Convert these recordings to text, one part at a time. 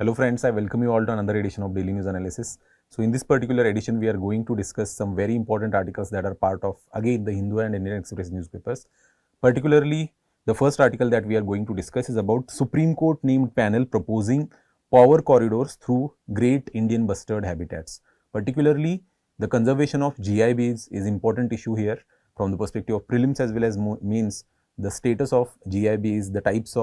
Hello friends, I welcome you all to another edition of Daily News Analysis. So in this particular edition, we are going to discuss some very important articles that are part of, again, the Hindu and Indian Express newspapers. Particularly, the first article that we are going to discuss is about Supreme Court named panel proposing power corridors through Great Indian Bustard habitats. Particularly, the conservation of GIBs is important issue here from the perspective of prelims as well as mains. The status of GIBs, the types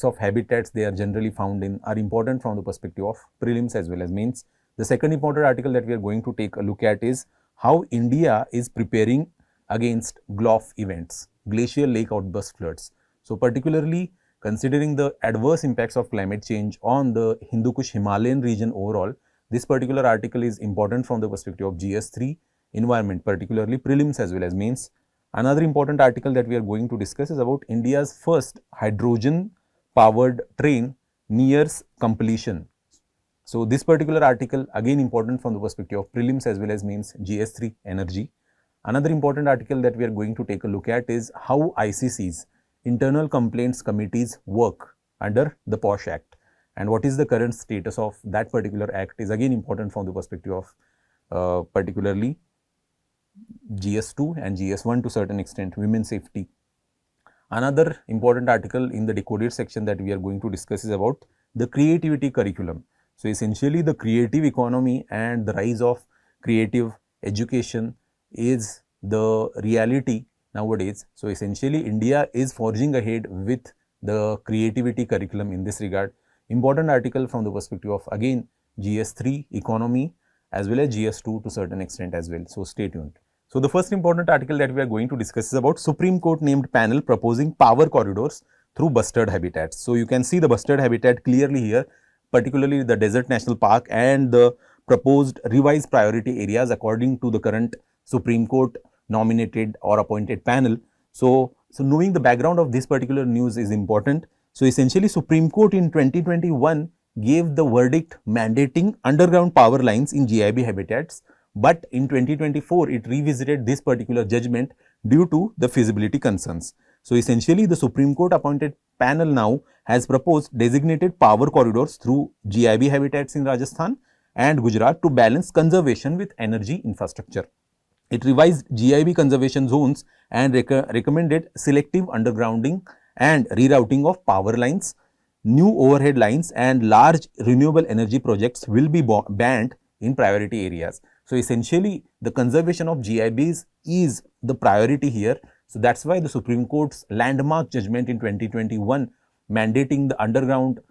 of habitats they are generally found in are important from the perspective of prelims as well as mains. The second important article that we are going to take a look at is how India is preparing against GLOF events, Glacial Lake Outburst Floods. So particularly considering the adverse impacts of climate change on the Hindu Kush Himalayan region overall, this particular article is important from the perspective of GS3, environment, particularly prelims as well as mains. Another important article that we are going to discuss is about India's first hydrogen powered train nears completion. So this particular article again important from the perspective of prelims as well as mains, GS3 energy. Another important article that we are going to take a look at is how ICC's internal complaints committees work under the POSH Act, and what is the current status of that particular act is again important from the perspective of particularly GS2 and GS1 to certain extent, women's safety. Another important article in the decoded section that we are going to discuss is about the creativity curriculum. So essentially the creative economy and the rise of creative education is the reality nowadays. So essentially India is forging ahead with the creativity curriculum in this regard. Important article from the perspective of again GS3 economy as well as GS2 to certain extent as well. So stay tuned. So the first important article that we are going to discuss is about Supreme Court named panel proposing power corridors through bustard habitats. So you can see the bustard habitat clearly here, particularly the Desert National Park and the proposed revised priority areas according to the current Supreme Court nominated or appointed panel. So knowing the background of this particular news is important. So essentially Supreme Court in 2021 gave the verdict mandating underground power lines in GIB habitats, but in 2024 it revisited this particular judgment due to the feasibility concerns. So essentially the Supreme Court appointed panel now has proposed designated power corridors through GIB habitats in Rajasthan and Gujarat to balance conservation with energy infrastructure. It revised GIB conservation zones and recommended selective undergrounding and rerouting of power lines. New overhead lines and large renewable energy projects will be banned in priority areas. So essentially the conservation of GIBs is the priority here. So that's why the Supreme Court's landmark judgment in 2021 mandating the underground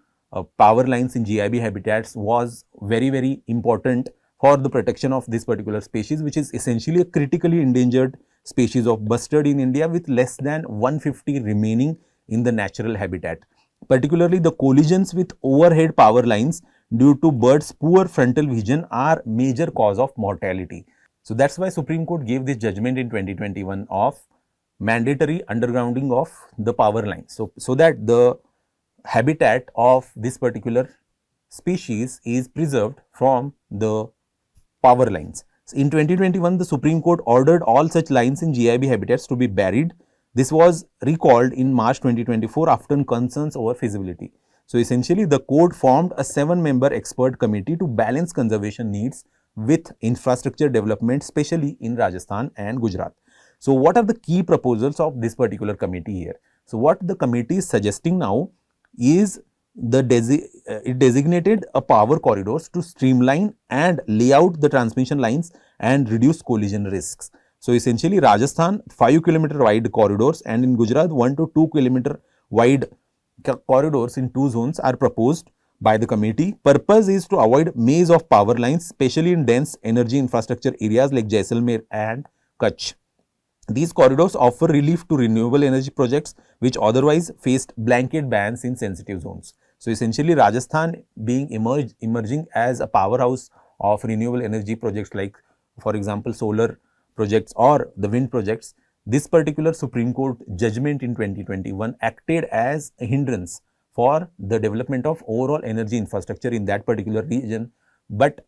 power lines in GIB habitats was very important for the protection of this particular species, which is essentially a critically endangered species of bustard in India with less than 150 remaining in the natural habitat. Particularly the collisions with overhead power lines due to birds' poor frontal vision are major cause of mortality. So that's why Supreme Court gave this judgment in 2021 of mandatory undergrounding of the power lines. So that the habitat of this particular species is preserved from the power lines. So in 2021, the Supreme Court ordered all such lines in GIB habitats to be buried. This was recalled in March 2024 after concerns over feasibility. So essentially the court formed a 7-member expert committee to balance conservation needs with infrastructure development, especially in Rajasthan and Gujarat. So what are the key proposals of this particular committee here? So what the committee is suggesting now is it designated a power corridors to streamline and lay out the transmission lines and reduce collision risks. So essentially Rajasthan 5 km wide corridors and in Gujarat 1 to 2 km wide corridors in 2 zones are proposed by the committee. Purpose is to avoid maze of power lines, especially in dense energy infrastructure areas like Jaisalmer and Kutch. These corridors offer relief to renewable energy projects which otherwise faced blanket bans in sensitive zones. So essentially Rajasthan being emerging as a powerhouse of renewable energy projects like, for example, solar projects or the wind projects, this particular Supreme Court judgment in 2021 acted as a hindrance for the development of overall energy infrastructure in that particular region. But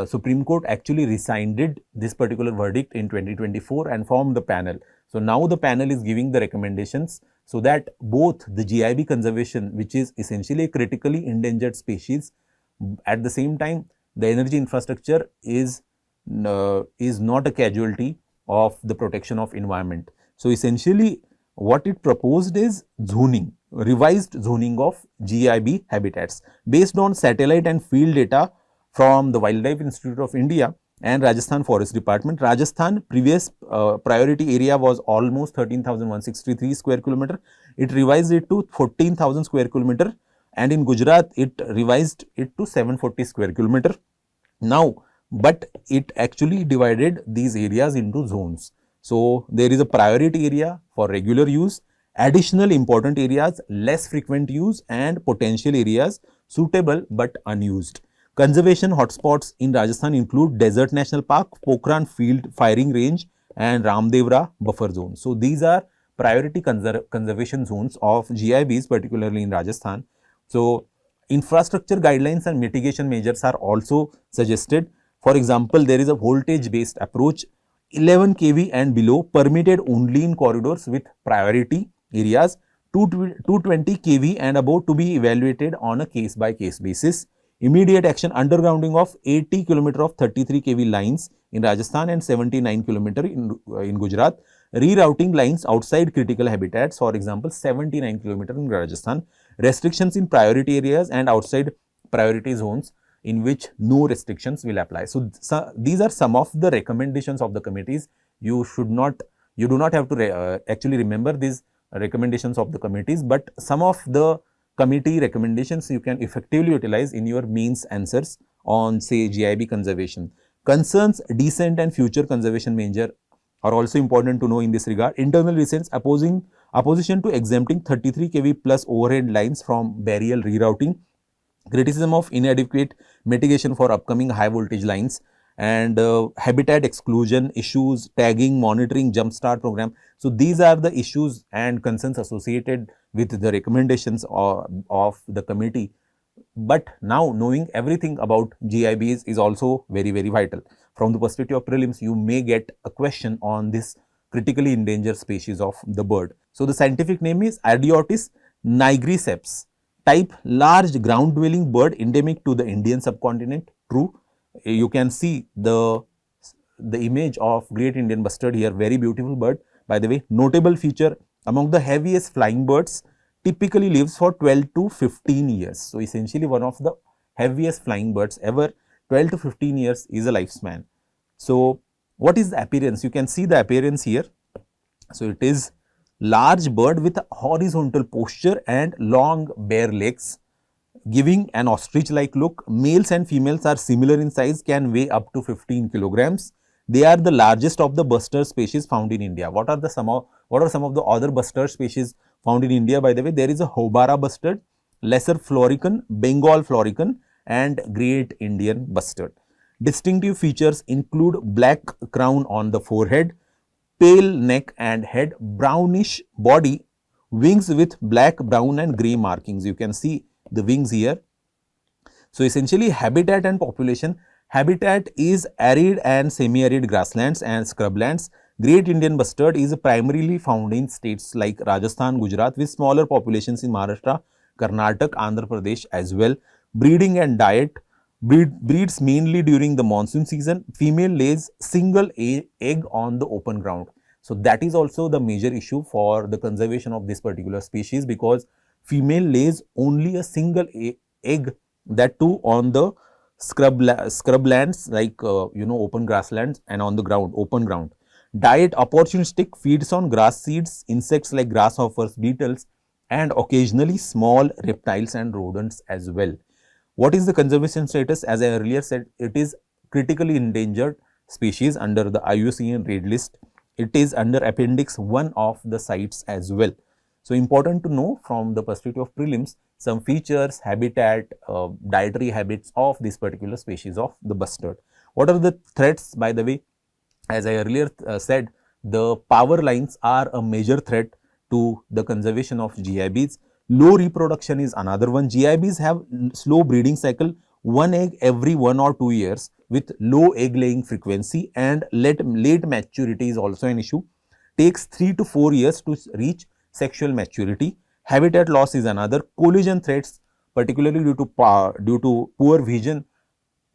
Supreme Court actually rescinded this particular verdict in 2024 and formed the panel. So now the panel is giving the recommendations so that both the GIB conservation, which is essentially a critically endangered species, at the same time the energy infrastructure is not a casualty of the protection of environment. So essentially what it proposed is zoning, revised zoning of GIB habitats based on satellite and field data from the Wildlife Institute of India and Rajasthan Forest Department. Rajasthan previous priority area was almost 13,163 square kilometer. It revised it to 14,000 square kilometer, and in Gujarat it revised it to 740 square kilometer. Now, but it actually divided these areas into zones. So there is a priority area for regular use, additional important areas, less frequent use, and potential areas suitable but unused. Conservation hotspots in Rajasthan include Desert National Park, Pokhran Field Firing Range, and Ramdevra Buffer Zone. So these are priority conservation zones of GIBs, particularly in Rajasthan. So infrastructure guidelines and mitigation measures are also suggested. For example, there is a voltage based approach. 11 kV and below permitted only in corridors with priority areas. 220 kV and above to be evaluated on a case by case basis. Immediate action undergrounding of 80 km of 33 kV lines in Rajasthan and 79 km in Gujarat. Rerouting lines outside critical habitats, for example 79 km in Rajasthan. Restrictions in priority areas and outside priority zones in which no restrictions will apply. So these are some of the recommendations of the committees. You do not have to actually remember these recommendations of the committees, but some of the committee recommendations you can effectively utilize in your mains answers on, say, GIB conservation. Concerns, decent and future conservation measure are also important to know in this regard. Internal recents opposition to exempting 33 kV plus overhead lines from burial rerouting. Criticism of inadequate mitigation for upcoming high voltage lines, and habitat exclusion issues, tagging, monitoring, jumpstart program. So these are the issues and concerns associated with the recommendations of the committee. But now knowing everything about GIBs is also very vital. From the perspective of prelims, you may get a question on this critically endangered species of the bird. So the scientific name is Adiotis nigriceps. Type large ground dwelling bird endemic to the Indian subcontinent. True. You can see the image of great Indian bustard here, very beautiful bird. By the way, notable feature, among the heaviest flying birds, typically lives for 12 to 15 years. So essentially one of the heaviest flying birds ever. 12 to 15 years is a lifespan. So what is the appearance? You can see the appearance here. So it is large bird with a horizontal posture and long bare legs, giving an ostrich-like look. Males and females are similar in size, can weigh up to 15 kilograms. They are the largest of the bustard species found in India. What are some of the other bustard species found in India? By the way, there is a Hobara bustard, lesser florican, Bengal florican, and great Indian bustard. Distinctive features include black crown on the forehead, pale neck and head, brownish body, wings with black, brown and grey markings. You can see the wings here. So essentially habitat and population. Habitat is arid and semi-arid grasslands and scrublands. Great Indian bustard is primarily found in states like Rajasthan, Gujarat, with smaller populations in Maharashtra, Karnataka, Andhra Pradesh as well. Breeding and diet. Breeds mainly during the monsoon season. Female lays single egg on the open ground. So that is also the major issue for the conservation of this particular species, because female lays only a single egg, that too on the scrublands like open grasslands and on the ground, open ground. Diet opportunistic, feeds on grass seeds, insects like grasshoppers, beetles, and occasionally small reptiles and rodents as well. What is the conservation status? As I earlier said, it is critically endangered species under the IUCN Red List. It is under Appendix 1 of the CITES as well. So important to know from the perspective of prelims, some features, habitat, dietary habits of this particular species of the bustard. What are the threats? By the way, as I earlier said, the power lines are a major threat to the conservation of GIBs. Low reproduction is another one. GIBs have slow breeding cycle, one egg every 1 or 2 years with low egg laying frequency, and late maturity is also an issue. Takes 3 to 4 years to reach sexual maturity. Habitat loss is another. Collision threats, particularly due to poor vision,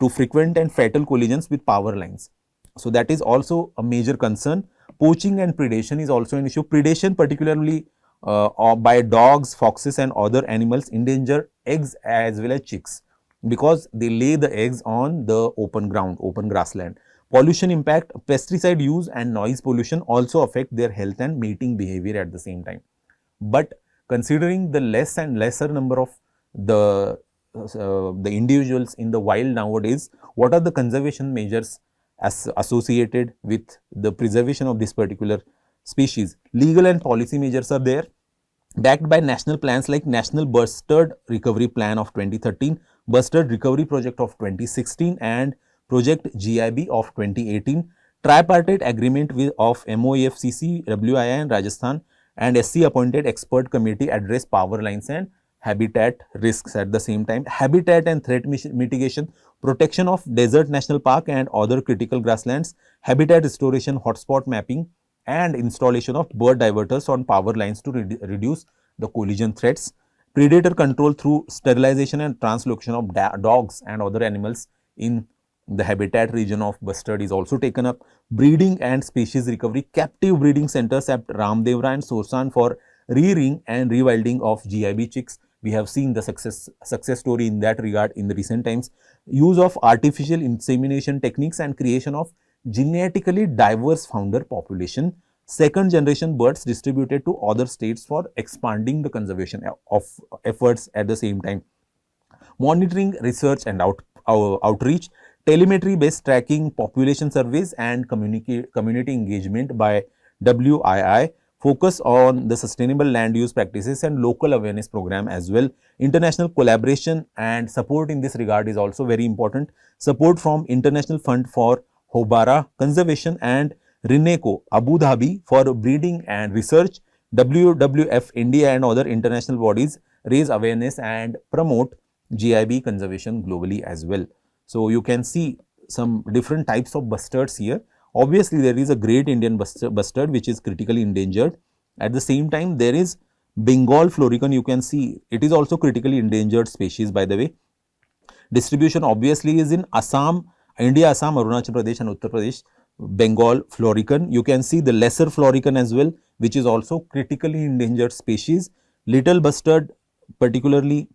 to frequent and fatal collisions with power lines. So that is also a major concern. Poaching and predation is also an issue. Predation, particularly by dogs, foxes and other animals, endanger eggs as well as chicks, because they lay the eggs on the open ground, open grassland. Pollution impact, pesticide use and noise pollution also affect their health and mating behavior at the same time. But considering the less and lesser number of the individuals in the wild nowadays, what are the conservation measures associated with the preservation of this particular species? Legal and policy measures are there, backed by national plans like National Bustard Recovery Plan of 2013, Bustard Recovery Project of 2016 and Project GIB of 2018, tripartite agreement of MOEFCC, WII and Rajasthan and SC appointed expert committee address power lines and habitat risks at the same time. Habitat and threat mitigation, protection of desert national park and other critical grasslands, habitat restoration, hotspot mapping and installation of bird diverters on power lines to reduce the collision threats. Predator control through sterilization and translocation of dogs and other animals in the habitat region of bustard is also taken up. Breeding and species recovery, captive breeding centers at Ramdevra and Sorsan for rearing and rewilding of GIB chicks. We have seen the success story in that regard in the recent times. Use of artificial insemination techniques and creation of genetically diverse founder population. Second generation birds distributed to other states for expanding the conservation of efforts at the same time. Monitoring, research and outreach, telemetry based tracking, population surveys and community engagement by WII. Focus on the sustainable land use practices and local awareness program as well. International collaboration and support in this regard is also very important. Support from International Fund for Hobara Conservation and RINECO Abu Dhabi for breeding and research. WWF India and other international bodies raise awareness and promote GIB conservation globally as well. So you can see some different types of bustards here. Obviously, there is a great Indian bustard which is critically endangered. At the same time, there is Bengal florican. You can see it is also critically endangered species, by the way. Distribution obviously is in Assam, India, Assam, Arunachal Pradesh and Uttar Pradesh. Bengal florican. You can see the lesser florican as well, which is also critically endangered species. Little bustard particularly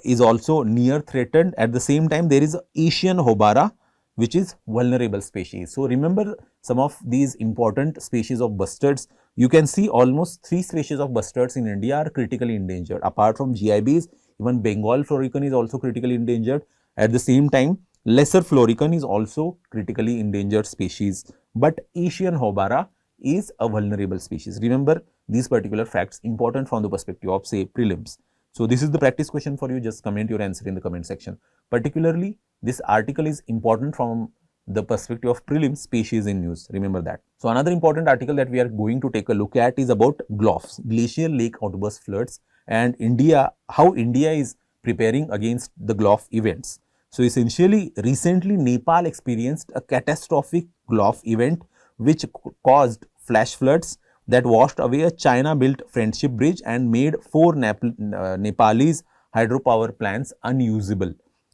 is also near threatened. At the same time, there is Asian hobara, which is vulnerable species. So remember some of these important species of bustards. You can see almost 3 species of bustards in India are critically endangered. Apart from GIBs, even Bengal florican is also critically endangered. At the same time, lesser florican is also critically endangered species, but Asian hobara is a vulnerable species. Remember these particular facts, important from the perspective of say prelims. So this is the practice question for you. Just comment your answer in the comment section. Particularly, this article is important from the perspective of prelims, species in news. Remember that. So another important article that we are going to take a look at is about GLOFs, Glacial Lake Outburst Floods, and India, how India is preparing against the GLOF events. So essentially, recently Nepal experienced a catastrophic GLOF event which caused flash floods that washed away a China-built Friendship Bridge and made 4 Nepalese hydropower plants unusable.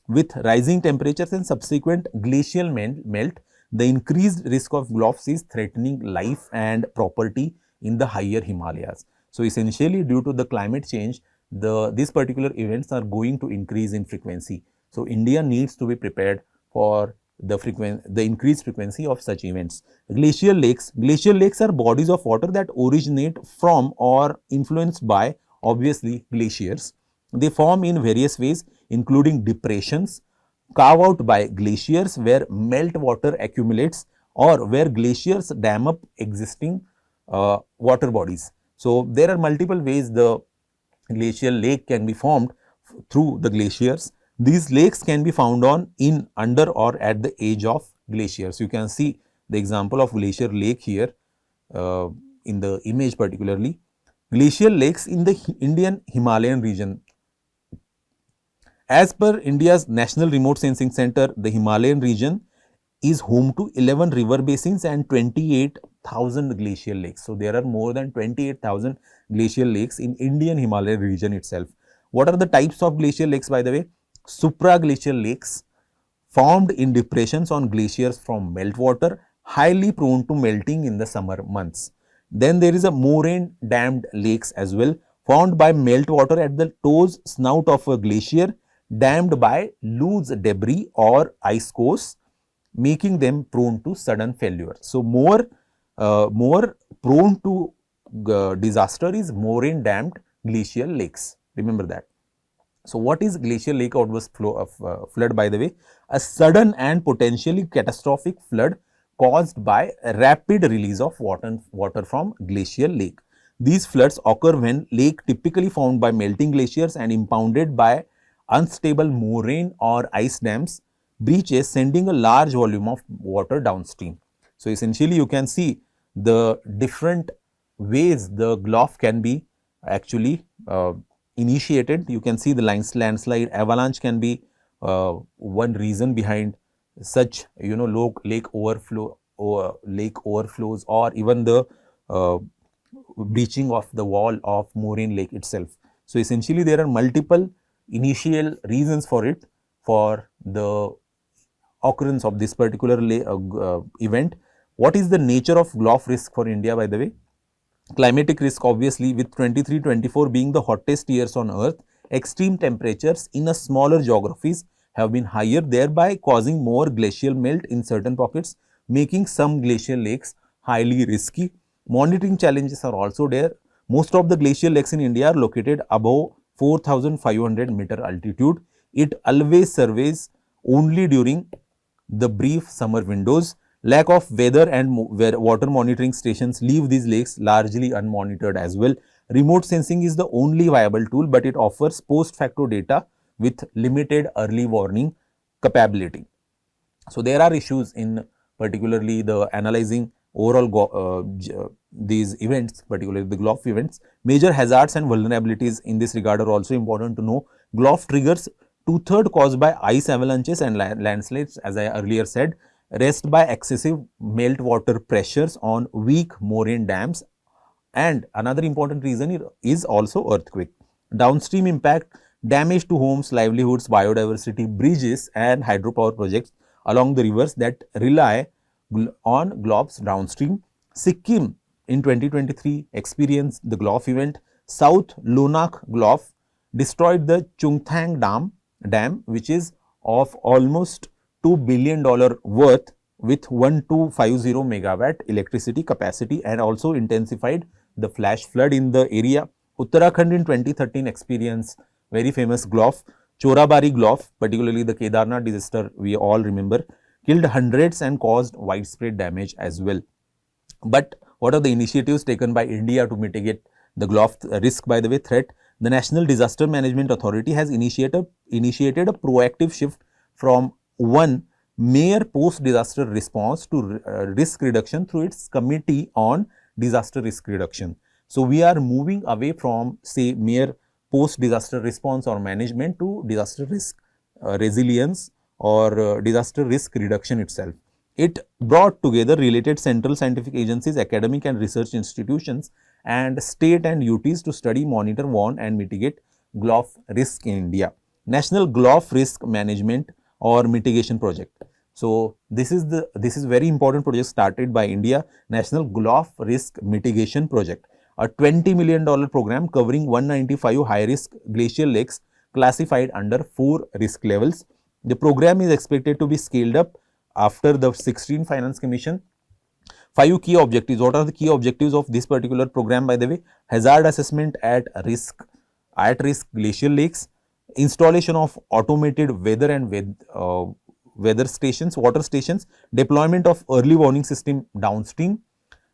With rising temperatures and subsequent glacial melt, the increased risk of GLOFs is threatening life and property in the higher Himalayas. So essentially, due to the climate change, these particular events are going to increase in frequency. So India needs to be prepared for the increased frequency of such events. Glacial lakes are bodies of water that originate from or influenced by obviously glaciers. They form in various ways, including depressions carved out by glaciers where melt water accumulates or where glaciers dam up existing water bodies. So there are multiple ways the glacial lake can be formed through the glaciers. These lakes can be found in, under or at the edge of glaciers. You can see the example of glacier lake here in the image particularly. Glacial lakes in the Indian Himalayan region. As per India's National Remote Sensing Center, the Himalayan region is home to 11 river basins and 28 28,000 glacial lakes. So there are more than 28,000 glacial lakes in Indian Himalayan region itself. What are the types of glacial lakes, by the way? Supraglacial lakes formed in depressions on glaciers from meltwater, highly prone to melting in the summer months. Then there is a moraine dammed lakes as well, formed by meltwater at the toes snout of a glacier, dammed by loose debris or ice cores, making them prone to sudden failure. So more prone to disaster is moraine dammed glacial lakes. Remember that. So what is glacial lake outburst flood, by the way? A sudden and potentially catastrophic flood caused by a rapid release of water from glacial lake. These floods occur when lake typically formed by melting glaciers and impounded by unstable moraine or ice dams breaches, sending a large volume of water downstream. So essentially you can see the different ways the GLOF can be actually initiated. You can see the landslide, avalanche can be one reason behind such lake overflows, or even the breaching of the wall of moraine lake itself. So essentially there are multiple initial reasons for it, for the occurrence of this particular event. What is the nature of GLOF risk for India, by the way? Climatic risk, obviously, with 23-24 being the hottest years on earth, extreme temperatures in a smaller geographies have been higher, thereby causing more glacial melt in certain pockets, making some glacial lakes highly risky. Monitoring challenges are also there. Most of the glacial lakes in India are located above 4,500 meter altitude. It always surveys only during the brief summer windows. Lack of weather and water monitoring stations leave these lakes largely unmonitored as well. Remote sensing is the only viable tool, but it offers post-facto data with limited early warning capability. So there are issues in particularly the analyzing overall these events, particularly the GLOF events. Major hazards and vulnerabilities in this regard are also important to know. GLOF triggers two-thirds caused by ice avalanches and landslides, as I earlier said, rest by excessive meltwater pressures on weak moraine dams, and another important reason is also earthquake. Downstream impact, damage to homes, livelihoods, biodiversity, bridges and hydropower projects along the rivers that rely on GLOFs downstream. Sikkim in 2023 experienced the GLOF event. South Lonak GLOF destroyed the Chungthang dam, which is of almost $2 billion worth with 1250 megawatt electricity capacity, and also intensified the flash flood in the area. Uttarakhand in 2013 experienced very famous GLOF. Chorabari GLOF, particularly the Kedarnath disaster we all remember, killed hundreds and caused widespread damage as well. But what are the initiatives taken by India to mitigate the GLOF risk, by the way, threat? The National Disaster Management Authority has initiated a proactive shift from one mere post-disaster response to risk reduction through its Committee on Disaster Risk Reduction. So we are moving away from, say, mere post-disaster response or management to disaster risk resilience or disaster risk reduction itself. It brought together related central scientific agencies, academic and research institutions, and state and UTs to study, monitor, warn and mitigate GLOF risk in India. National GLOF Risk Management or Mitigation Project. So this is very important project started by India, National GLOF Risk Mitigation Project, a $20 million program covering 195 high-risk glacial lakes classified under 4 risk levels. The program is expected to be scaled up after the 16 Finance Commission. 5 key objectives. What are the key objectives of this particular program, by the way? Hazard assessment at risk glacial lakes, installation of automated weather and water stations, deployment of early warning system downstream,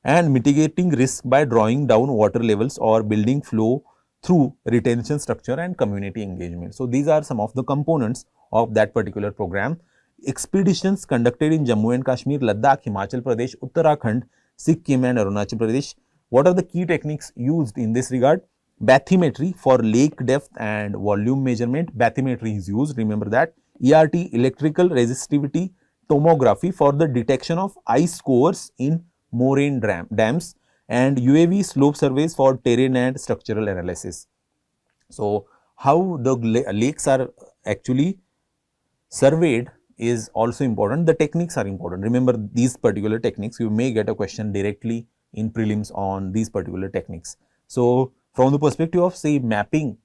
and mitigating risk by drawing down water levels or building flow through retention structure and community engagement. So these are some of the components of that particular program. Expeditions conducted in Jammu and Kashmir, Ladakh, Himachal Pradesh, Uttarakhand, Sikkim and Arunachal Pradesh. What are the key techniques used in this regard? Bathymetry for lake depth and volume measurement. Bathymetry is used, remember that. ERT, electrical resistivity tomography for the detection of ice cores in moraine dams, and UAV slope surveys for terrain and structural analysis. So, how the lakes are actually surveyed is also important. The techniques are important. Remember these particular techniques. You may get a question directly in prelims on these particular techniques. So, from the perspective of say mapping,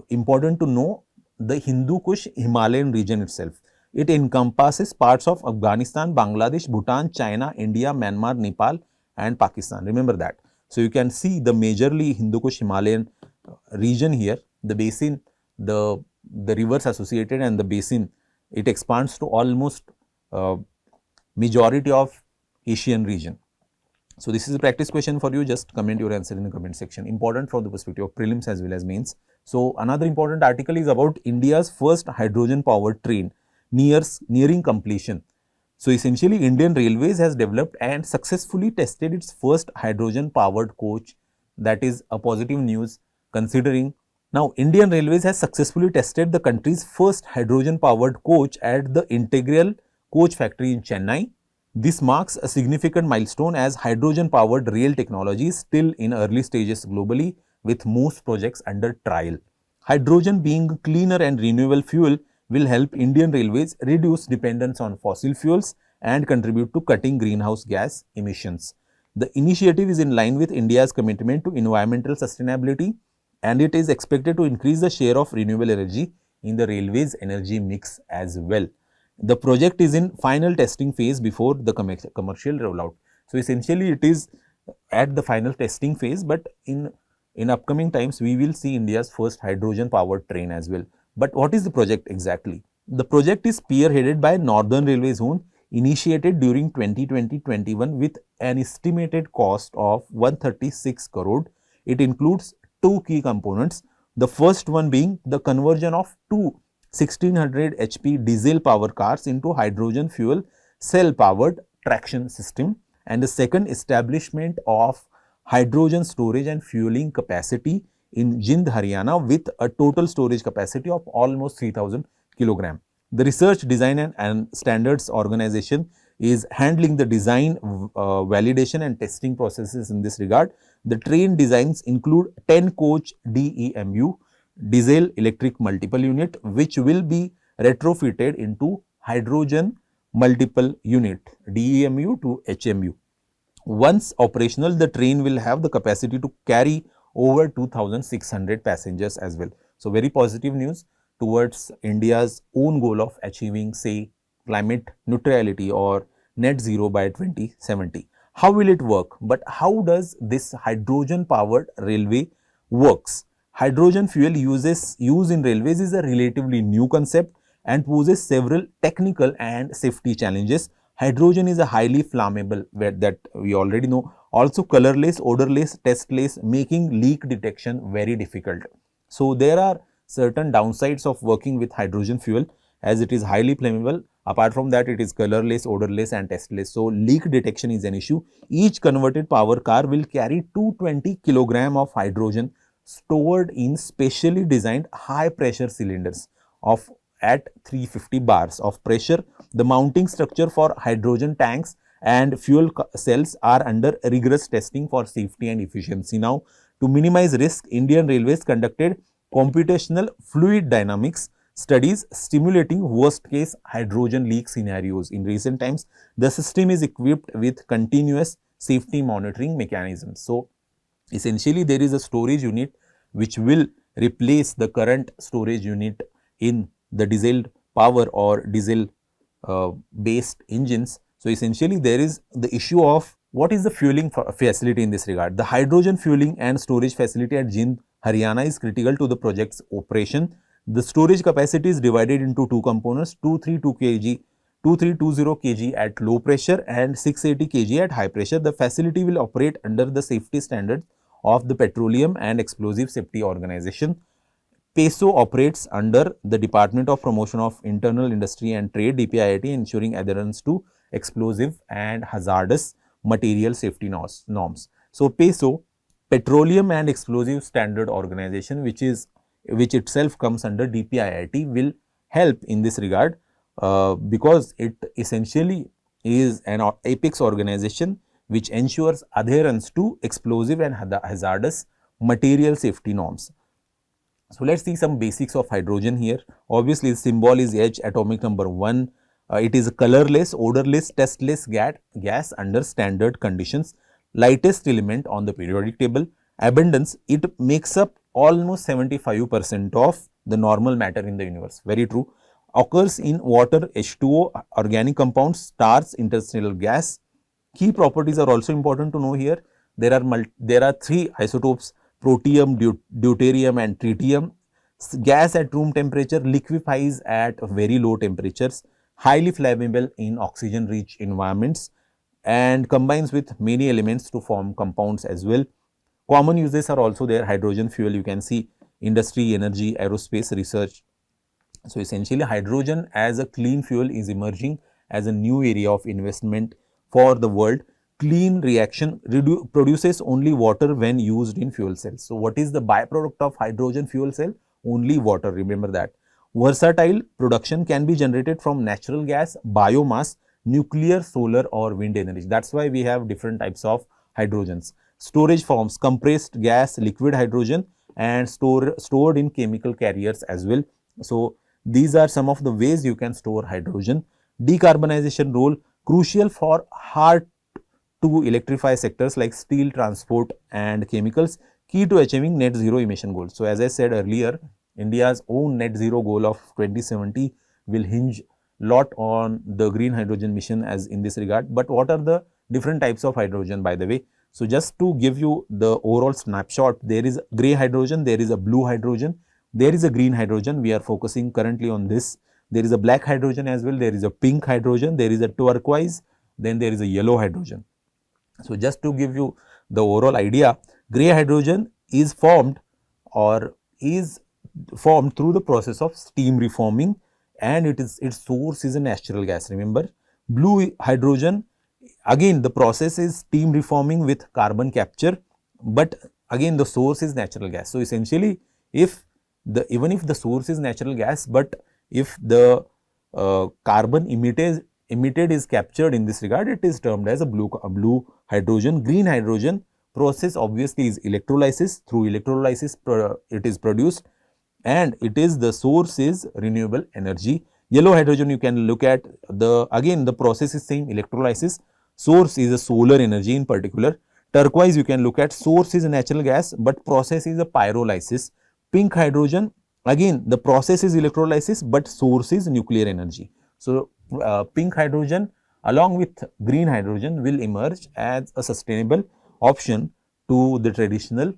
important to know the Hindu Kush Himalayan region itself. It encompasses parts of Afghanistan, Bangladesh, Bhutan, China, India, Myanmar, Nepal and Pakistan. Remember that. So, you can see the majorly Hindu Kush Himalayan region here, the basin, the rivers associated and the basin, it expands to almost majority of Asian region. So, this is a practice question for you, just comment your answer in the comment section, important from the perspective of prelims as well as mains. So, another important article is about India's first hydrogen powered train nearing completion. So, essentially Indian Railways has developed and successfully tested its first hydrogen powered coach. That is a positive news considering now Indian Railways has successfully tested the country's first hydrogen powered coach at the Integral Coach Factory in Chennai. This marks a significant milestone as hydrogen powered rail technology is still in early stages globally, with most projects under trial. Hydrogen being a cleaner and renewable fuel will help Indian Railways reduce dependence on fossil fuels and contribute to cutting greenhouse gas emissions. The initiative is in line with India's commitment to environmental sustainability, and it is expected to increase the share of renewable energy in the railway's energy mix as well. The project is in final testing phase before the commercial rollout. So, essentially it is at the final testing phase, but in upcoming times we will see India's first hydrogen powered train as well. But what is the project exactly? The project is spearheaded by Northern Railway Zone, initiated during 2020-21 with an estimated cost of 136 crore. It includes two key components. The first one being the conversion of two 1600 HP diesel power cars into hydrogen fuel cell powered traction system, and the second establishment of hydrogen storage and fueling capacity in Jind, Haryana with a total storage capacity of almost 3000 kg. The Research, Design and Standards Organization is handling the design, validation and testing processes in this regard. The train designs include 10 coach DEMU, diesel electric multiple unit, which will be retrofitted into hydrogen multiple unit DEMU to HMU. Once operational, the train will have the capacity to carry over 2600 passengers as well. So, very positive news towards India's own goal of achieving say climate neutrality or net zero by 2070. How will it work? But how does this hydrogen powered railway works? Hydrogen fuel use in railways is a relatively new concept and poses several technical and safety challenges. Hydrogen is a highly flammable, that we already know, also colorless, odorless, tasteless, making leak detection very difficult. So, there are certain downsides of working with hydrogen fuel, as it is highly flammable. Apart from that, it is colorless, odorless and tasteless. So, leak detection is an issue. Each converted power car will carry 220 kg of hydrogen stored in specially designed high pressure cylinders of at 350 bars of pressure. The mounting structure for hydrogen tanks and fuel cells are under rigorous testing for safety and efficiency. Now, to minimize risk, Indian Railways conducted computational fluid dynamics studies stimulating worst case hydrogen leak scenarios. In recent times, the system is equipped with continuous safety monitoring mechanisms. So, essentially there is a storage unit which will replace the current storage unit in the diesel power or diesel based engines. So, essentially there is the issue of what is the fueling facility in this regard. The hydrogen fueling and storage facility at Jind, Haryana is critical to the project's operation. The storage capacity is divided into two components, 2320 kg at low pressure and 680 kg at high pressure. The facility will operate under the safety standards of the Petroleum and Explosive Safety Organization. PESO operates under the Department of Promotion of Internal Industry and Trade DPIIT, ensuring adherence to explosive and hazardous material safety norms. So, PESO, Petroleum and Explosive Standard Organization, which itself comes under DPIIT, will help in this regard because it essentially is an apex organization which ensures adherence to explosive and hazardous material safety norms. So let's see some basics of hydrogen here. Obviously, the symbol is H, atomic number 1. It is a colorless, odorless, tasteless gas under standard conditions. Lightest element on the periodic table. Abundance, it makes up almost 75% of the normal matter in the universe. Very true. Occurs in water, H2O, organic compounds, stars, interstellar gas. Key properties are also important to know here. There are 3 isotopes: protium, deuterium and tritium. Gas at room temperature liquefies at very low temperatures, highly flammable in oxygen rich environments, and combines with many elements to form compounds as well. Common uses are also there. Hydrogen fuel, you can see industry, energy, aerospace, research. So essentially, hydrogen as a clean fuel is emerging as a new area of investment for the world. Clean reaction produces only water when used in fuel cells. So what is the byproduct of hydrogen fuel cell? Only water, remember that. Versatile production can be generated from natural gas, biomass, nuclear, solar or wind energy. That's why we have different types of hydrogens. Storage forms: compressed gas, liquid hydrogen, and stored in chemical carriers as well. So these are some of the ways you can store hydrogen. Decarbonization role, crucial for hard to electrify sectors like steel, transport and chemicals, key to achieving net zero emission goals. So as I said earlier, India's own net zero goal of 2070 will hinge lot on the green hydrogen mission as in this regard. But what are the different types of hydrogen, by the way? So just to give you the overall snapshot, there is gray hydrogen, there is a blue hydrogen, there is a green hydrogen. We are focusing currently on this. There is a black hydrogen as well, there is a pink hydrogen, there is a turquoise, then there is a yellow hydrogen. So just to give you the overall idea, gray hydrogen is formed through the process of steam reforming, and its source is a natural gas. Remember, blue hydrogen, again the process is steam reforming with carbon capture, but again the source is natural gas. So essentially, even if the source is natural gas, but if the carbon emitted is captured in this regard, it is termed as a blue hydrogen. Green hydrogen process obviously is electrolysis. Through electrolysis it is produced, and the source is renewable energy. Yellow hydrogen, you can look at again the process is same, electrolysis. Source is a solar energy in particular. Turquoise, you can look at source is a natural gas, but process is a pyrolysis. Pink hydrogen, again the process is electrolysis, but source is nuclear energy. So pink hydrogen along with green hydrogen will emerge as a sustainable option to the traditional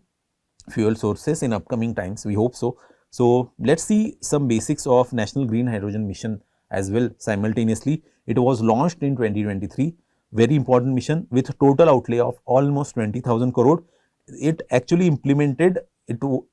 fuel sources in upcoming times. We hope so. So let's see some basics of National Green Hydrogen Mission as well simultaneously. It was launched in 2023. Very important mission with a total outlay of almost 20,000 crore. It is actually implemented in the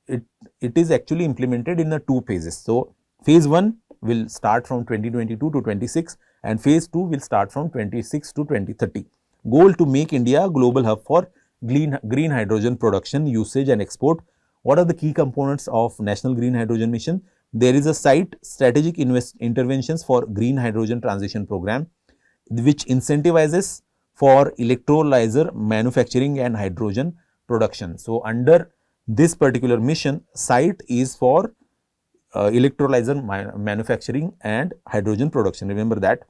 2 phases. So phase 1 will start from 2022 to 26, and phase 2 will start from 26 to 2030. Goal to make India a global hub for green hydrogen production, usage and export. What are the key components of National Green Hydrogen Mission? There is a site strategic interventions for green hydrogen transition program, which incentivizes for electrolyzer manufacturing and hydrogen production. So under this particular mission, site is for electrolyzer manufacturing and hydrogen production. Remember that.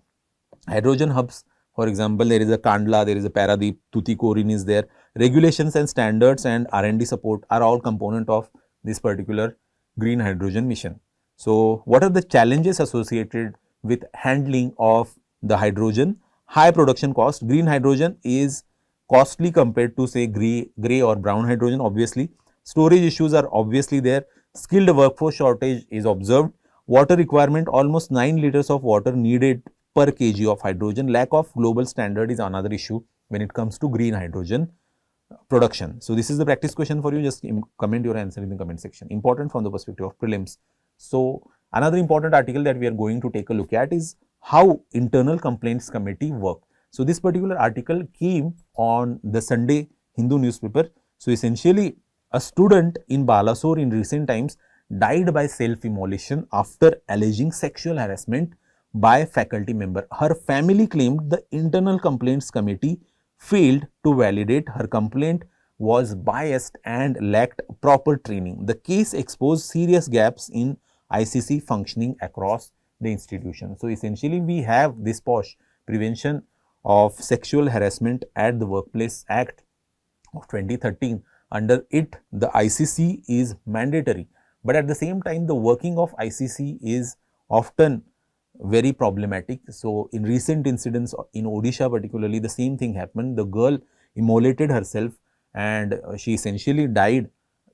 Hydrogen hubs, for example, there is a Kandla, there is a Paradeep, Tuticorin is there. Regulations and standards and R&D support are all component of this particular green hydrogen mission. So what are the challenges associated with handling of the hydrogen? High production cost. Green hydrogen is costly compared to say gray or brown hydrogen, obviously. Storage issues are obviously there. Skilled workforce shortage is observed. Water requirement, almost 9 liters of water needed per kg of hydrogen. Lack of global standard is another issue when it comes to green hydrogen production. So this is the practice question for you. Just comment your answer in the comment section. Important from the perspective of prelims. So another important article that we are going to take a look at is how internal complaints committee work. So this particular article came on the Sunday Hindu newspaper. So essentially, a student in Balasore in recent times died by self-immolation after alleging sexual harassment by faculty member. Her family claimed the internal complaints committee failed to validate her complaint, was biased and lacked proper training. The case exposed serious gaps in ICC functioning across the institution. So, essentially we have this POSH, Prevention of Sexual Harassment at the Workplace Act of 2013. Under it, the ICC is mandatory, but at the same time the working of ICC is often very problematic. So, in recent incidents in Odisha particularly, the same thing happened. The girl immolated herself and she essentially died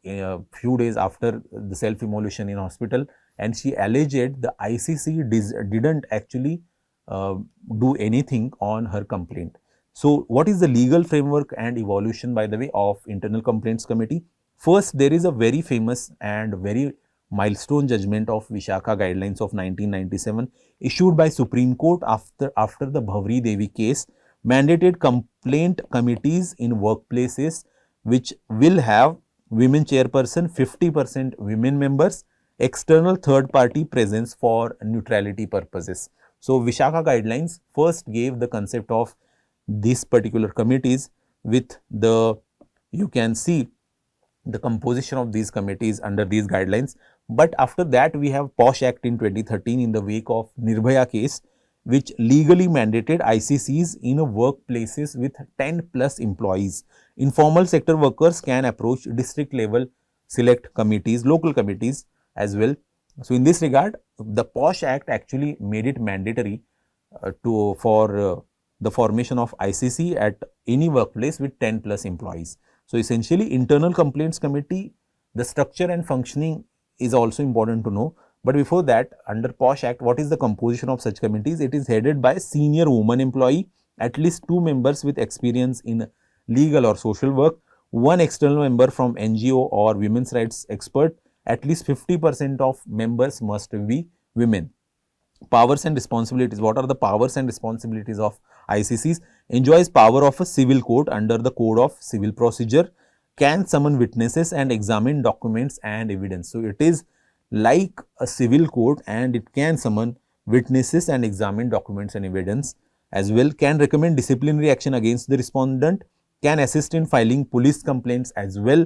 a few days after the self-immolation in hospital, and she alleged the ICC didn't actually do anything on her complaint. So, what is the legal framework and evolution, by the way, of Internal Complaints Committee? First, there is a very famous and very milestone judgment of Vishakha Guidelines of 1997 issued by Supreme Court after the Bhavri Devi case, mandated complaint committees in workplaces which will have women chairperson, 50% women members, external third party presence for neutrality purposes. So, Vishakha Guidelines first gave the concept of these particular committees with the, you can see the composition of these committees under these guidelines. But after that we have POSH Act in 2013 in the wake of Nirbhaya case, which legally mandated ICCs in workplaces with 10 plus employees. Informal sector workers can approach district level select committees, local committees as well. So, in this regard, the POSH Act actually made it mandatory for the formation of ICC at any workplace with 10 plus employees. So, essentially Internal Complaints Committee, the structure and functioning is also important to know. But before that, under POSH Act, what is the composition of such committees? It is headed by senior woman employee, at least 2 members with experience in legal or social work, 1 external member from NGO or women's rights expert, at least 50% of members must be women. Powers and responsibilities. What are the powers and responsibilities of ICCs? Enjoys power of a civil court under the Code of Civil Procedure, can summon witnesses and examine documents and evidence. So, it is like a civil court and it can summon witnesses and examine documents and evidence as well, can recommend disciplinary action against the respondent, can assist in filing police complaints as well,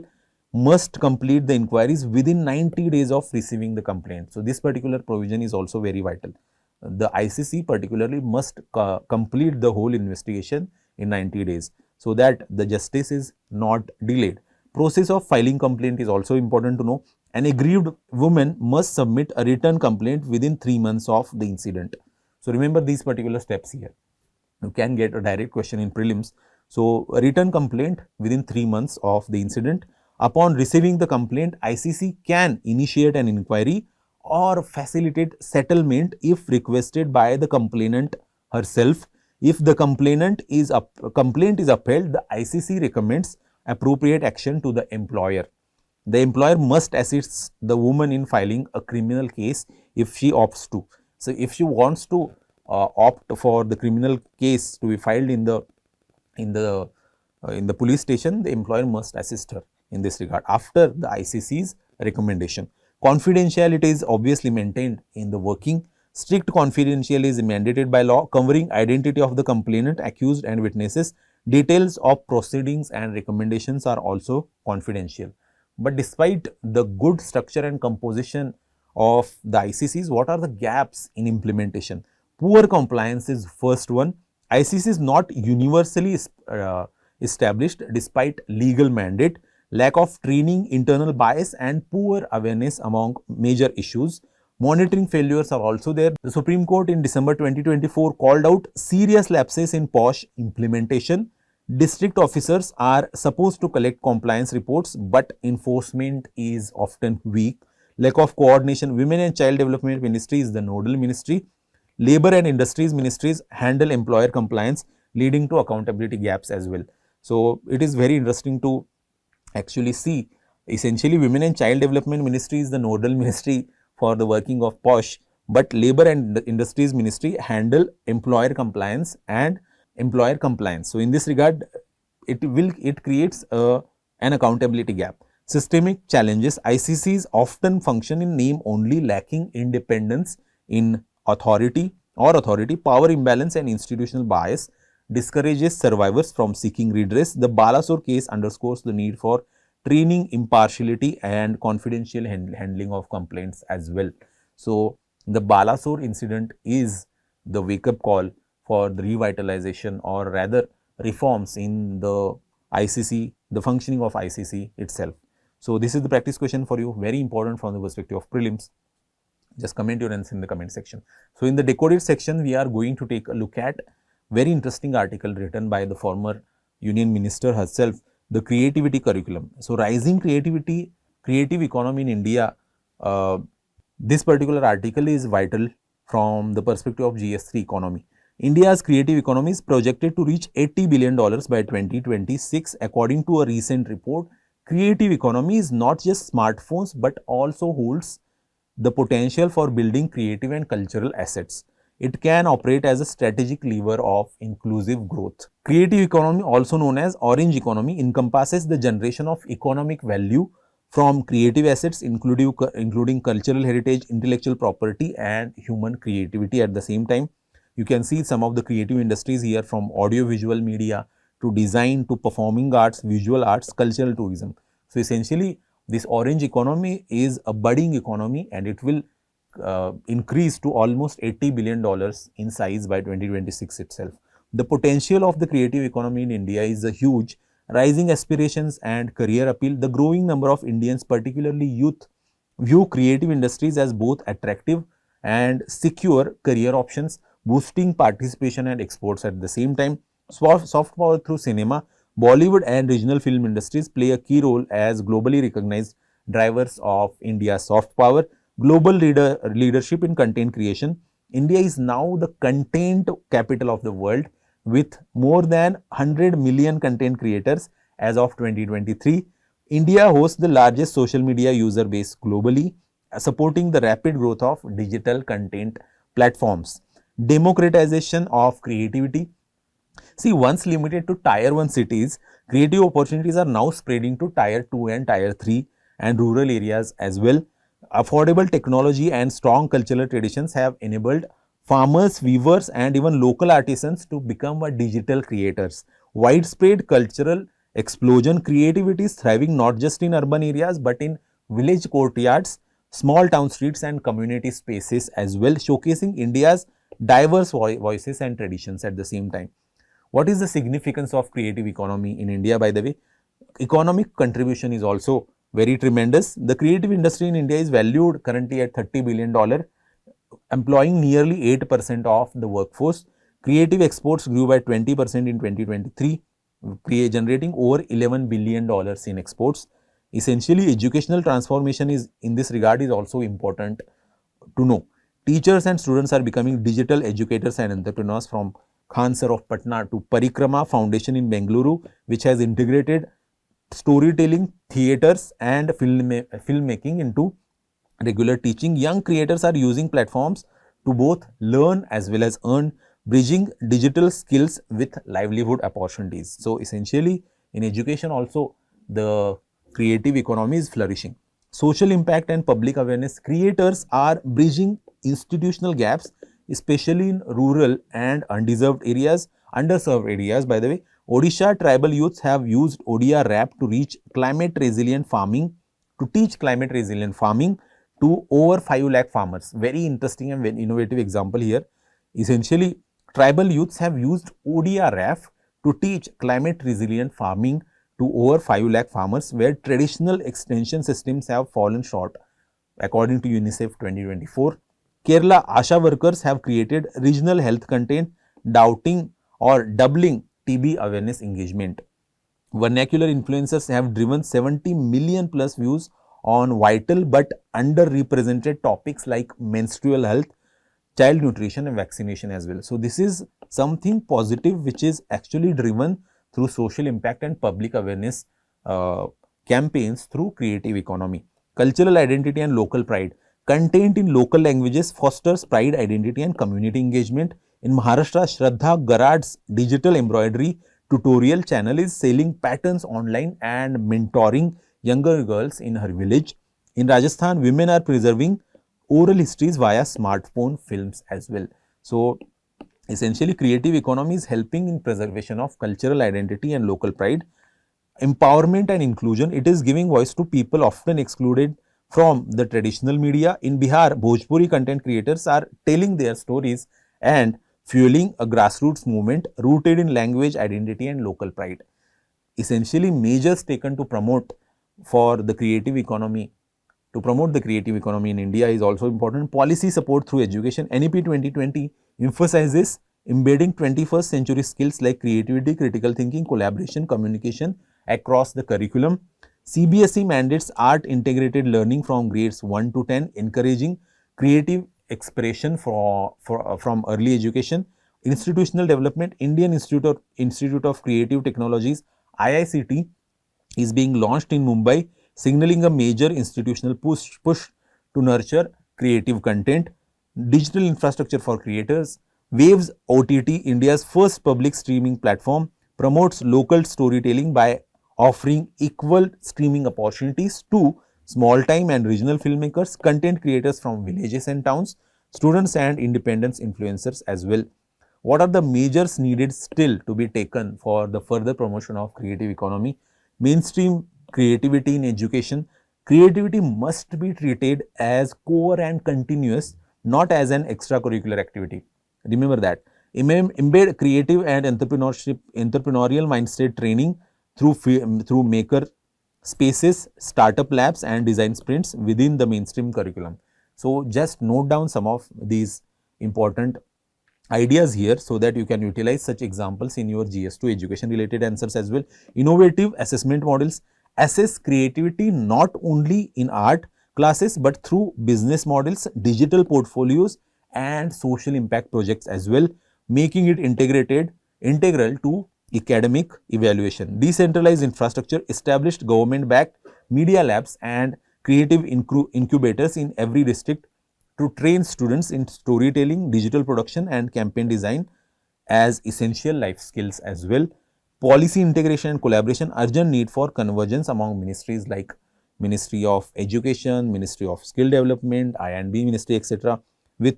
must complete the inquiries within 90 days of receiving the complaint. So, this particular provision is also very vital. The ICC particularly must complete the whole investigation in 90 days so that the justice is not delayed. Process of filing complaint is also important to know. An aggrieved woman must submit a written complaint within 3 months of the incident. So, remember these particular steps here. You can get a direct question in prelims. So, a written complaint within 3 months of the incident. Upon receiving the complaint, ICC can initiate an inquiry or facilitate settlement if requested by the complainant herself. If the complaint is upheld, the ICC recommends appropriate action to the employer. The employer must assist the woman in filing a criminal case if she opts to. So, if she wants to opt for the criminal case to be filed in the police station, the employer must assist her in this regard after the ICC's recommendation. Confidentiality is obviously maintained in the working. Strict confidentiality is mandated by law, covering identity of the complainant, accused and witnesses. Details of proceedings and recommendations are also confidential. But despite the good structure and composition of the ICCs, what are the gaps in implementation? Poor compliance is first one. ICC is not universally established despite legal mandate. Lack of training, internal bias and poor awareness among major issues. Monitoring failures are also there. The Supreme Court in December 2024 called out serious lapses in POSH implementation. District officers are supposed to collect compliance reports, but enforcement is often weak. Lack of coordination. Women and Child Development Ministry is the nodal ministry. Labor and Industries Ministries handle employer compliance, leading to accountability gaps as well. So, it is very interesting to actually see. Essentially, Women and Child Development Ministry is the nodal ministry for the working of POSH, but Labor and Industries Ministry handle employer compliance and employer compliance. So, in this regard, it creates an accountability gap. Systemic challenges. ICCs often function in name only, lacking independence in authority, power imbalance and institutional bias. discourages survivors from seeking redress. The Balasore case underscores the need for training, impartiality and confidential handling of complaints as well. So, the Balasore incident is the wake-up call for the revitalization or rather reforms in the ICC, the functioning of ICC itself. So, this is the practice question for you, very important from the perspective of prelims. Just comment your answer in the comment section. So, in the decoded section, we are going to take a look at very interesting article written by the former Union Minister herself, the creativity curriculum. So, rising creativity, creative economy in India, this particular article is vital from the perspective of GS3 economy. India's creative economy is projected to reach $80 billion by 2026. According to a recent report, creative economy is not just smartphones but also holds the potential for building creative and cultural assets. It can operate as a strategic lever of inclusive growth. Creative economy, also known as orange economy, encompasses the generation of economic value from creative assets including cultural heritage, intellectual property and human creativity at the same time. You can see some of the creative industries here, from audio visual media to design to performing arts, visual arts, cultural tourism. So, essentially this orange economy is a budding economy and it will increase to almost $80 billion in size by 2026 itself. The potential of the creative economy in India is a huge. Rising aspirations and career appeal, the growing number of Indians, particularly youth, view creative industries as both attractive and secure career options, boosting participation and exports at the same time. Soft power through cinema, Bollywood and regional film industries play a key role as globally recognized drivers of India's soft power. Global leadership in content creation. India is now the content capital of the world with more than 100 million content creators as of 2023. India hosts the largest social media user base globally, supporting the rapid growth of digital content platforms. Democratization of creativity. See, once limited to Tier 1 cities, creative opportunities are now spreading to Tier 2 and Tier 3 and rural areas as well. Affordable technology and strong cultural traditions have enabled farmers, weavers and even local artisans to become digital creators. Widespread cultural explosion, creativity is thriving not just in urban areas but in village courtyards, small town streets and community spaces as well, showcasing India's diverse voices and traditions at the same time. What is the significance of creative economy in India, by the way? Economic contribution is also very tremendous. The creative industry in India is valued currently at $30 billion, employing nearly 8% of the workforce. Creative exports grew by 20% in 2023, generating over $11 billion in exports. Essentially, educational transformation is in this regard is also important to know. Teachers and students are becoming digital educators and entrepreneurs, from Khansar of Patna to Parikrama Foundation in Bengaluru, which has integrated storytelling, theatres and filmmaking into regular teaching. Young creators are using platforms to both learn as well as earn, bridging digital skills with livelihood opportunities. So, essentially in education also the creative economy is flourishing. Social impact and public awareness. Creators are bridging institutional gaps, especially in rural and underserved areas, by the way. Odisha tribal youths have used Odia rap to teach climate resilient farming to over 5 lakh farmers. Very interesting and very innovative example here. Essentially, tribal youths have used Odia rap to teach climate resilient farming to over 5 lakh farmers, where traditional extension systems have fallen short, according to UNICEF 2024. Kerala Asha workers have created regional health content, doubling TB awareness engagement. Vernacular influencers have driven 70 million plus views on vital but underrepresented topics like menstrual health, child nutrition and vaccination as well. So, this is something positive which is actually driven through social impact and public awareness campaigns through creative economy. Cultural identity and local pride. Content in local languages fosters pride, identity and community engagement. In Maharashtra, Shraddha Garad's digital embroidery tutorial channel is selling patterns online and mentoring younger girls in her village. In Rajasthan, women are preserving oral histories via smartphone films as well. So, Essentially, creative economy is helping in preservation of cultural identity and local pride, empowerment and inclusion. It is giving voice to people often excluded from the traditional media. In Bihar, Bhojpuri content creators are telling their stories and fueling a grassroots movement rooted in language, identity and local pride. Essentially, measures taken to promote for the creative economy, to promote the creative economy in India is also important. Policy support through education. NEP 2020 emphasizes embedding 21st century skills like creativity, critical thinking, collaboration, communication across the curriculum. CBSE mandates art integrated learning from grades 1 to 10, encouraging creative expression from early education. Institutional development. Indian Institute of Creative Technologies IICT is being launched in Mumbai, signaling a major institutional push to nurture creative content. Digital infrastructure for creators. Waves OTT, India's first public streaming platform, promotes local storytelling by offering equal streaming opportunities to small time and regional filmmakers, content creators from villages and towns, students and independent influencers as well. What are the measures needed still to be taken for the further promotion of creative economy? Mainstream creativity in education. Creativity must be treated as core and continuous, not as an extracurricular activity. Remember that. Embed creative and entrepreneurial mindset training through maker spaces, startup labs and design sprints within the mainstream curriculum. So just note down some of these important ideas here so that you can utilize such examples in your GS2 education related answers as well. Innovative assessment models assess creativity not only in art classes but through business models, digital portfolios and social impact projects as well, making it integral to academic evaluation. Decentralized infrastructure, established government backed media labs and creative incubators in every district to train students in storytelling, digital production and campaign design as essential life skills as well. Policy integration and collaboration, urgent need for convergence among ministries like Ministry of Education, Ministry of Skill Development, I&B Ministry, etc., with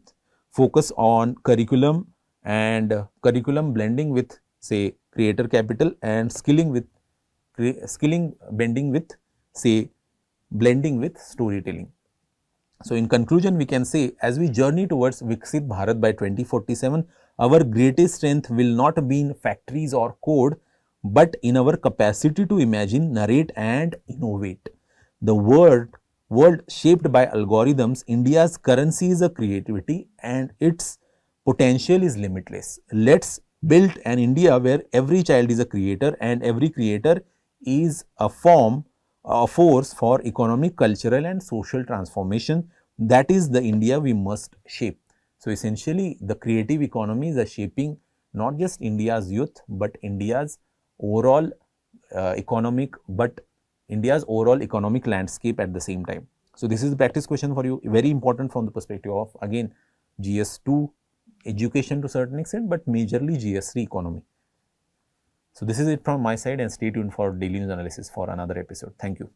focus on curriculum and curriculum blending with say creator capital and skilling blending with say blending with storytelling. So, in conclusion, we can say as we journey towards Viksit Bharat by 2047, our greatest strength will not be in factories or code, but in our capacity to imagine, narrate and innovate. The world shaped by algorithms, India's currency is a creativity and its potential is limitless. Let's build an India where every child is a creator and every creator is a force for economic, cultural and social transformation. That is the India we must shape. So, essentially the creative economy is shaping not just India's youth, but India's overall economic landscape at the same time. So, this is the practice question for you, very important from the perspective of again GS2 education to a certain extent, but majorly GS3 economy. So, this is it from my side and stay tuned for daily news analysis for another episode. Thank you.